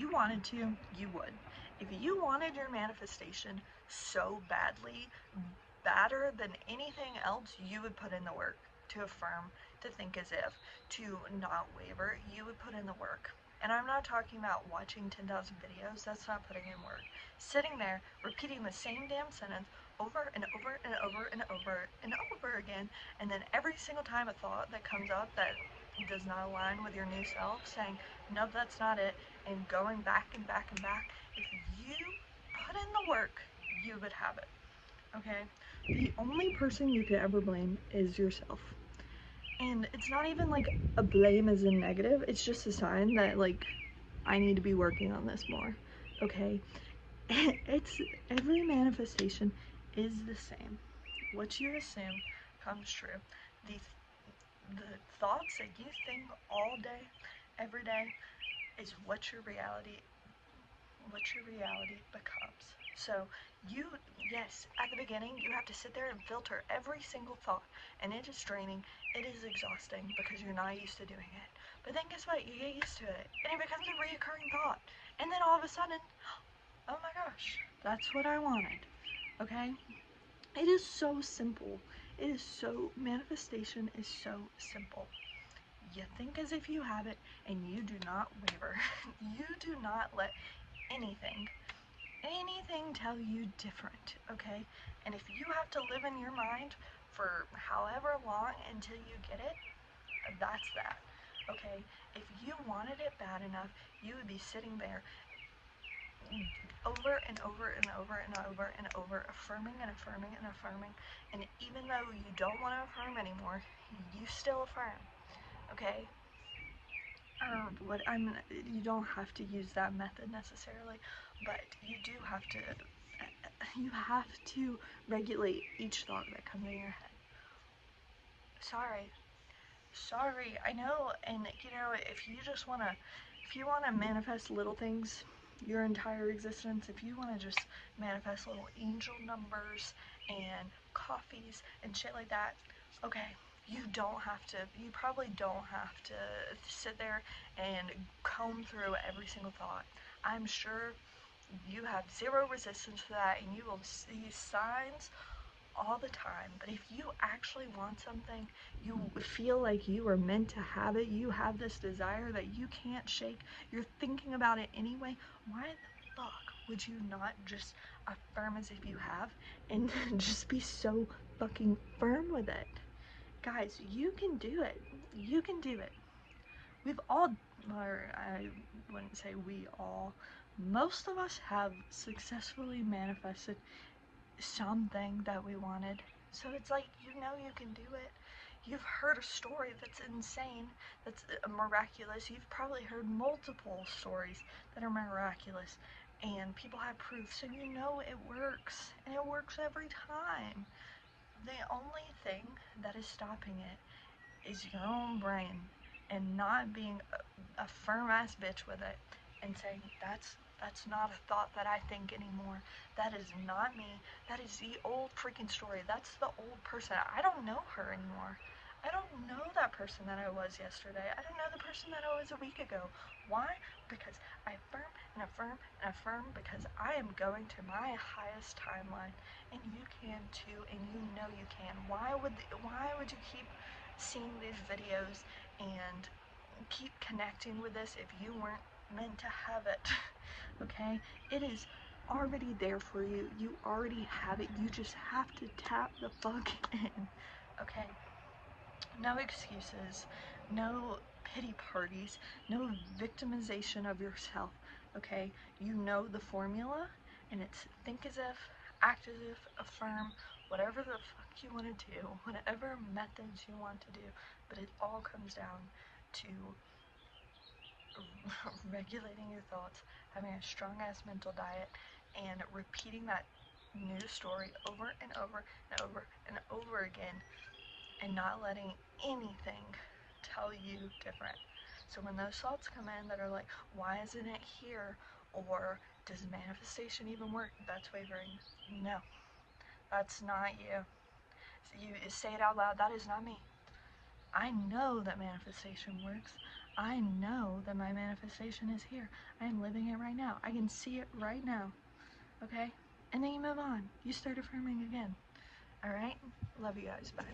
you wanted to, you would. If you wanted your manifestation so badly, badder than anything else, you would put in the work to affirm, to think as if, to not waver. You would put in the work. And I'm not talking about watching 10,000 videos, that's not putting in work. Sitting there, repeating the same damn sentence over and over and over and over and over again, and then every single time a thought that comes up that does not align with your new self, saying, nope, that's not it, and going back and back and back. If you put in the work, you would have it. Okay? The only person you could ever blame is yourself. And it's not even like a blame as in negative, it's just a sign that, like, I need to be working on this more. Okay? It's every manifestation is the same. What you assume comes true. The thoughts that you think all day, every day, is what your reality becomes. So yes, at the beginning you have to sit there and filter every single thought, and it is draining, it is exhausting because you're not used to doing it. But then guess what? You get used to it, and it becomes a reoccurring thought, and then all of a sudden, oh my gosh, that's what I wanted. Okay? It is so simple. Manifestation is so simple. You think as if you have it, and you do not waver. You do not let anything tell you different, okay? And if you have to live in your mind for however long until you get it, that's that, okay? If you wanted it bad enough, you would be sitting there over and over and over and over and over, affirming and affirming and affirming, and even though you don't want to affirm anymore, you still affirm, okay? You don't have to use that method necessarily, but you have to regulate each thought that comes in your head. Sorry, I know, and if you wanna manifest little things your entire existence, if you wanna just manifest little angel numbers and coffees and shit like that, okay, you probably don't have to sit there and comb through every single thought. I'm sure you have zero resistance to that, and you will see signs all the time. But if you actually want something, you feel like you are meant to have it, you have this desire that you can't shake, you're thinking about it anyway, why the fuck would you not just affirm as if you have and just be so fucking firm with it? Guys, you can do it. You can do it. We've all, or I wouldn't say we all, most of us have successfully manifested something that we wanted. So it's like, you can do it. You've heard a story that's insane, that's miraculous. You've probably heard multiple stories that are miraculous, and people have proof, so you know it works, and it works every time. The only thing that is stopping it is your own brain, and not being a firm ass bitch with it and saying, that's not a thought that I think anymore. That is not me. That is the old freaking story. That's the old person. I don't know her anymore. I don't know that person that I was yesterday. I don't know the person that I was a week ago. Why? Because I affirm and affirm and affirm, because I am going to my highest timeline, and you can too, and you know you can. Why would you keep seeing these videos and keep connecting with this if you weren't meant to have it? Okay? It is already there for you. You already have it. You just have to tap the fuck in. Okay? No excuses. No pity parties. No victimization of yourself. Okay? You know the formula, and it's think as if, act as if, affirm, whatever the fuck you want to do, whatever methods you want to do, but it all comes down to regulating your thoughts, having a strong ass mental diet, and repeating that new story over and over and over and over again, and not letting anything tell you different. So when those thoughts come in that are like, why isn't it here? Or does manifestation even work? That's wavering. No, that's not you. So you say it out loud, that is not me. I know that manifestation works. I know that my manifestation is here. I am living it right now. I can see it right now. Okay? And then you move on. You start affirming again. Alright? Love you guys. Bye.